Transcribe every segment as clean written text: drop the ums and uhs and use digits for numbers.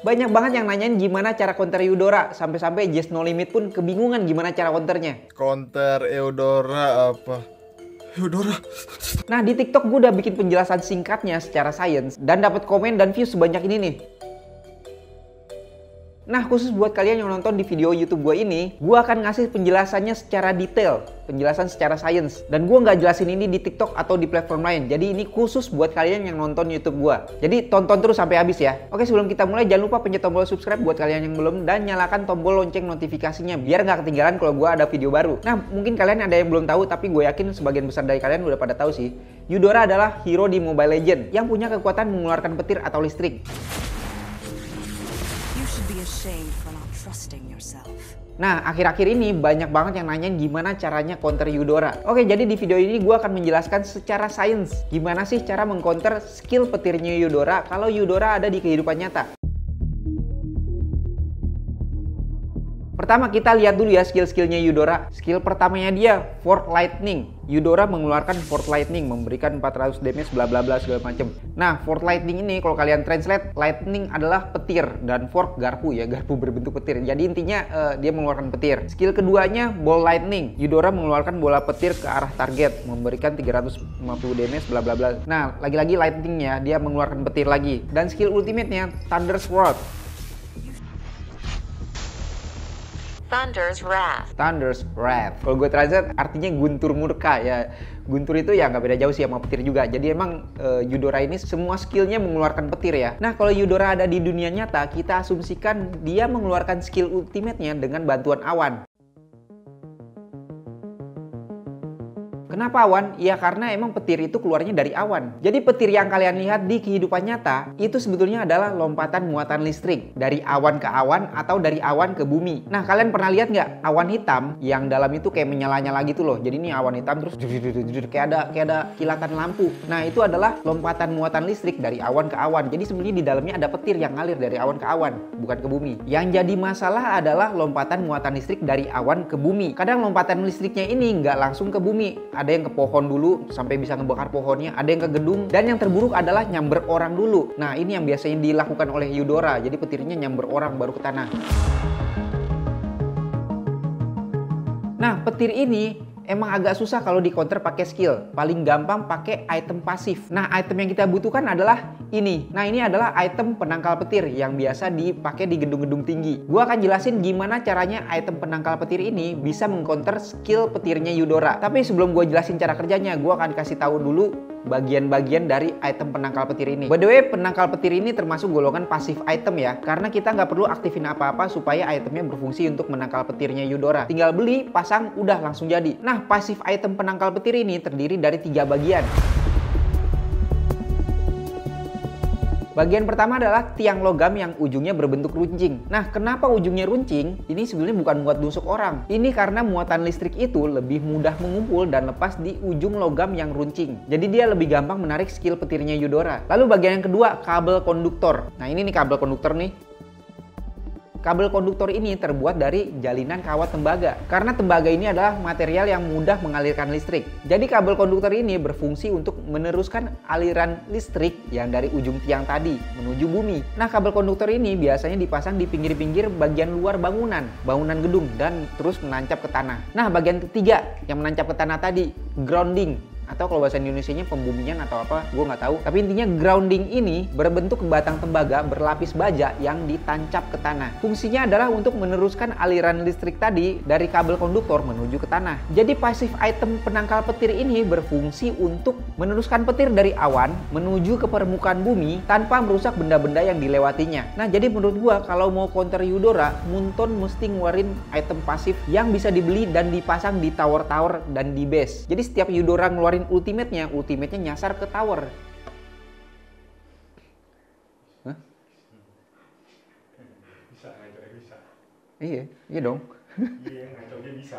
Banyak banget yang nanyain gimana cara counter Eudora. Sampai-sampai Just No Limit pun kebingungan gimana cara counternya. Counter Eudora apa? Eudora. Nah, di TikTok gue udah bikin penjelasan singkatnya secara sains dan dapat komen dan views sebanyak ini nih. Nah, khusus buat kalian yang nonton di video YouTube gue ini, gue akan ngasih penjelasannya secara detail, penjelasan secara sains. Dan gue nggak jelasin ini di TikTok atau di platform lain. Jadi ini khusus buat kalian yang nonton YouTube gue. Jadi tonton terus sampai habis ya. Oke, sebelum kita mulai jangan lupa pencet tombol subscribe buat kalian yang belum dan nyalakan tombol lonceng notifikasinya biar nggak ketinggalan kalau gue ada video baru. Nah, mungkin kalian ada yang belum tahu tapi gue yakin sebagian besar dari kalian udah pada tahu sih. Eudora adalah hero di Mobile Legends yang punya kekuatan mengeluarkan petir atau listrik. Nah, akhir-akhir ini banyak banget yang nanyain gimana caranya counter Eudora. Oke, jadi di video ini gue akan menjelaskan secara sains gimana sih cara mengcounter skill petirnya Eudora kalau Eudora ada di kehidupan nyata. Pertama kita lihat dulu ya skill-skillnya Eudora. Skill pertamanya dia Fork Lightning. Eudora mengeluarkan Fork Lightning, memberikan 400 damage bla bla bla segala macem. Nah, Fork Lightning ini kalau kalian translate, Lightning adalah petir dan Fork garpu ya, garpu berbentuk petir. Jadi intinya dia mengeluarkan petir. Skill keduanya Ball Lightning. Eudora mengeluarkan bola petir ke arah target, memberikan 350 damage bla bla bla. Nah, lagi-lagi Lightningnya dia mengeluarkan petir lagi. Dan skill ultimate-nya Thunder's Wrath. Thunder's Wrath. Thunder's Wrath. Kalau gue translate artinya guntur murka ya. Guntur itu ya nggak beda jauh sih sama petir juga. Jadi emang Eudora ini semua skillnya mengeluarkan petir ya. Nah kalau Eudora ada di dunia nyata, kita asumsikan dia mengeluarkan skill ultimate-nya dengan bantuan awan. Kenapa awan? Ya karena emang petir itu keluarnya dari awan. Jadi petir yang kalian lihat di kehidupan nyata itu sebetulnya adalah lompatan muatan listrik dari awan ke awan atau dari awan ke bumi. Nah kalian pernah lihat nggak awan hitam yang dalam itu kayak menyala-nyala gitu loh. Jadi ini awan hitam terus kayak ada kilatan lampu. Nah itu adalah lompatan muatan listrik dari awan ke awan. Jadi sebenarnya di dalamnya ada petir yang ngalir dari awan ke awan, bukan ke bumi. Yang jadi masalah adalah lompatan muatan listrik dari awan ke bumi. Kadang lompatan listriknya ini nggak langsung ke bumi. Ada yang ke pohon dulu sampai bisa ngebakar pohonnya, ada yang ke gedung, dan yang terburuk adalah nyamber orang dulu. Nah ini yang biasanya dilakukan oleh Eudora, jadi petirnya nyamber orang baru ke tanah. Nah petir ini emang agak susah kalau di counter pakai skill. Paling gampang pakai item pasif. Nah, item yang kita butuhkan adalah ini. Nah, ini adalah item penangkal petir yang biasa dipakai di gedung-gedung tinggi. Gua akan jelasin gimana caranya item penangkal petir ini bisa mengcounter skill petirnya Eudora. Tapi sebelum gua jelasin cara kerjanya, gua akan kasih tahu dulu bagian-bagian dari item penangkal petir ini. By the way, penangkal petir ini termasuk golongan pasif item ya, karena kita nggak perlu aktifin apa-apa supaya itemnya berfungsi untuk menangkal petirnya Eudora. Tinggal beli, pasang, udah langsung jadi. Nah, pasif item penangkal petir ini terdiri dari 3 bagian. Bagian pertama adalah tiang logam yang ujungnya berbentuk runcing. Nah, kenapa ujungnya runcing? Ini sebenarnya bukan buat nusuk orang. Ini karena muatan listrik itu lebih mudah mengumpul dan lepas di ujung logam yang runcing. Jadi dia lebih gampang menarik skill petirnya Eudora. Lalu bagian yang kedua, kabel konduktor. Nah, ini nih kabel konduktor nih. Kabel konduktor ini terbuat dari jalinan kawat tembaga. Karena tembaga ini adalah material yang mudah mengalirkan listrik. Jadi kabel konduktor ini berfungsi untuk meneruskan aliran listrik yang dari ujung tiang tadi menuju bumi. Nah, kabel konduktor ini biasanya dipasang di pinggir-pinggir bagian luar bangunan gedung dan terus menancap ke tanah. Nah, bagian ketiga yang menancap ke tanah tadi, grounding. Atau kalau bahasa Indonesianya pembumian atau apa, gue nggak tahu. Tapi intinya grounding ini berbentuk batang tembaga berlapis baja yang ditancap ke tanah. Fungsinya adalah untuk meneruskan aliran listrik tadi dari kabel konduktor menuju ke tanah. Jadi pasif item penangkal petir ini berfungsi untuk meneruskan petir dari awan menuju ke permukaan bumi tanpa merusak benda-benda yang dilewatinya. Nah, jadi menurut gue kalau mau counter Eudora, Moonton mesti ngeluarin item pasif yang bisa dibeli dan dipasang di tower-tower dan di base. Jadi setiap Eudora ngeluarin ultimate-nya nyasar ke tower. Hah? Bisa. Iya dong. Iya, ngaconya bisa.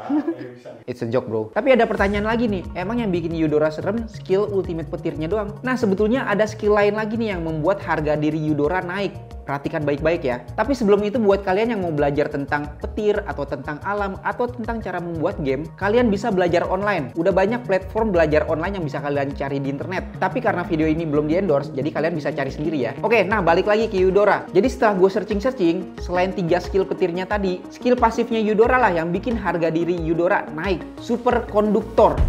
It's a joke bro. Tapi ada pertanyaan lagi nih, emang yang bikin Eudora serem skill ultimate petirnya doang? Nah sebetulnya ada skill lain lagi nih yang membuat harga diri Eudora naik. Perhatikan baik-baik ya. Tapi sebelum itu buat kalian yang mau belajar tentang petir atau tentang alam atau tentang cara membuat game, kalian bisa belajar online. Udah banyak platform belajar online yang bisa kalian cari di internet. Tapi karena video ini belum di-endorse, jadi kalian bisa cari sendiri ya. Oke, nah balik lagi ke Eudora. Jadi setelah gue searching-searching, selain 3 skill petirnya tadi, skill pasifnya Eudora lah yang bikin harga diri Eudora naik. Superkonduktor.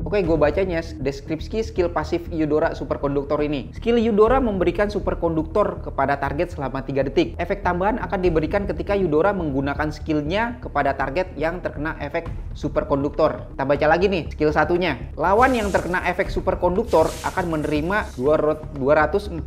Oke, gue bacanya deskripsi skill pasif Eudora superkonduktor ini. Skill Eudora memberikan superkonduktor kepada target selama 3 detik. Efek tambahan akan diberikan ketika Eudora menggunakan skillnya kepada target yang terkena efek superkonduktor. Kita baca lagi nih, skill satunya. Lawan yang terkena efek superkonduktor akan menerima 240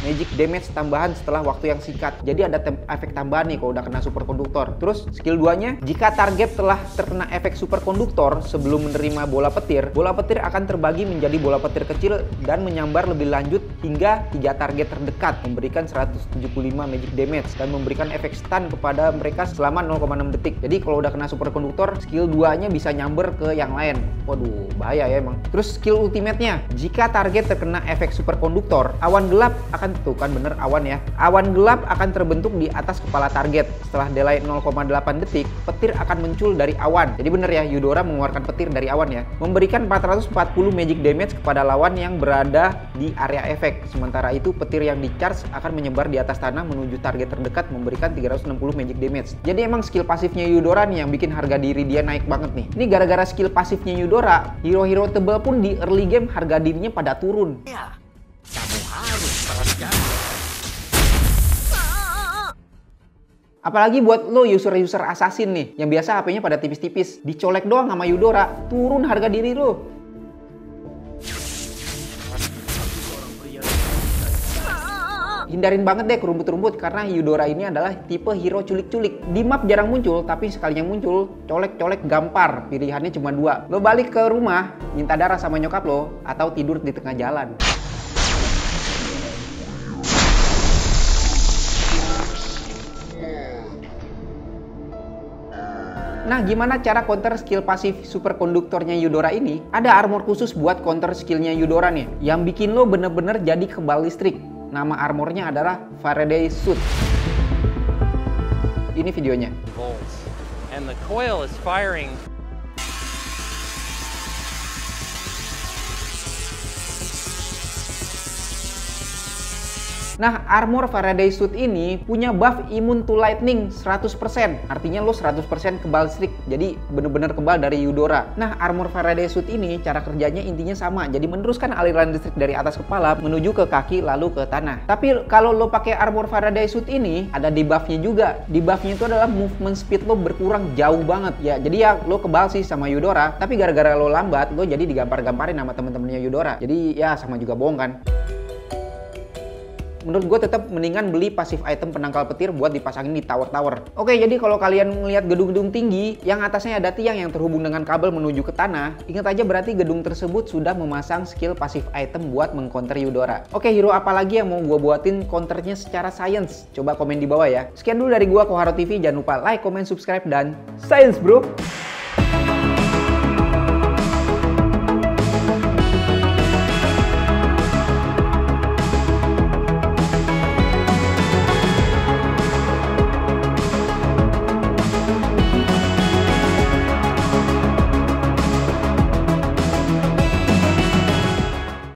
magic damage tambahan setelah waktu yang singkat. Jadi ada efek tambahan nih kalau udah kena superkonduktor. Terus skill 2-nya, jika target telah terkena efek superkonduktor sebelum menerima bola petir akan terbagi menjadi bola petir kecil dan menyambar lebih lanjut hingga 3 target terdekat, memberikan 175 magic damage dan memberikan efek stun kepada mereka selama 0,6 detik. Jadi kalau udah kena superkonduktor, skill 2-nya bisa nyamber ke yang lain. Waduh, bahaya ya emang. Terus skill ultimate-nya, jika target terkena efek superkonduktor, awan gelap akan, tuh kan bener awan ya, awan gelap akan terbentuk di atas kepala target. Setelah delay 0,8 detik, petir akan muncul dari awan. Jadi bener ya, Eudora mengeluarkan petir dari awan ya. Memberikan 440 magic damage kepada lawan yang berada di area efek. Sementara itu petir yang di-charge akan menyebar di atas tanah menuju target terdekat, memberikan 360 magic damage. Jadi emang skill pasifnya Eudora nih yang bikin harga diri dia naik banget nih. Ini gara-gara skill pasifnya Eudora, hero-hero tebal pun di early game harga dirinya pada turun. Ya, kamu harus perhatikan. Apalagi buat lo user-user assassin nih, yang biasa HP-nya pada tipis-tipis, dicolek doang sama Eudora, turun harga diri lo. Hindarin banget deh ke rumput-rumput karena Eudora ini adalah tipe hero culik-culik. Di map jarang muncul, tapi sekalinya muncul, colek-colek gampar. Pilihannya cuma 2. Lo balik ke rumah, minta darah sama nyokap lo, atau tidur di tengah jalan. Nah, gimana cara counter skill pasif superkonduktornya Eudora ini? Ada armor khusus buat counter skillnya Eudora nih, yang bikin lo bener-bener jadi kebal listrik. Nama armornya adalah Faraday Suit. Ini videonya. And the coil is firing. Nah, armor Faraday Suit ini punya buff immune to lightning 100%. Artinya lo 100% kebal listrik. Jadi bener-bener kebal dari Eudora. Nah, armor Faraday Suit ini cara kerjanya intinya sama. Jadi meneruskan aliran listrik dari atas kepala menuju ke kaki lalu ke tanah. Tapi kalau lo pakai armor Faraday Suit ini ada debuffnya juga. Debuffnya itu adalah movement speed lo berkurang jauh banget ya. Jadi ya lo kebal sih sama Eudora. Tapi gara-gara lo lambat, lo jadi digampar-gamparin sama temen-temennya Eudora. Jadi ya sama juga bohong kan. Menurut gue tetap mendingan beli pasif item penangkal petir buat dipasangin di tower-tower. Oke, jadi kalau kalian ngelihat gedung-gedung tinggi yang atasnya ada tiang yang terhubung dengan kabel menuju ke tanah, ingat aja berarti gedung tersebut sudah memasang skill pasif item buat mengcounter Eudora. Oke, hero apa lagi yang mau gue buatin counternya secara science? Coba komen di bawah ya. Sekian dulu dari gue, Koharo TV. Jangan lupa like, comment, subscribe, dan science bro!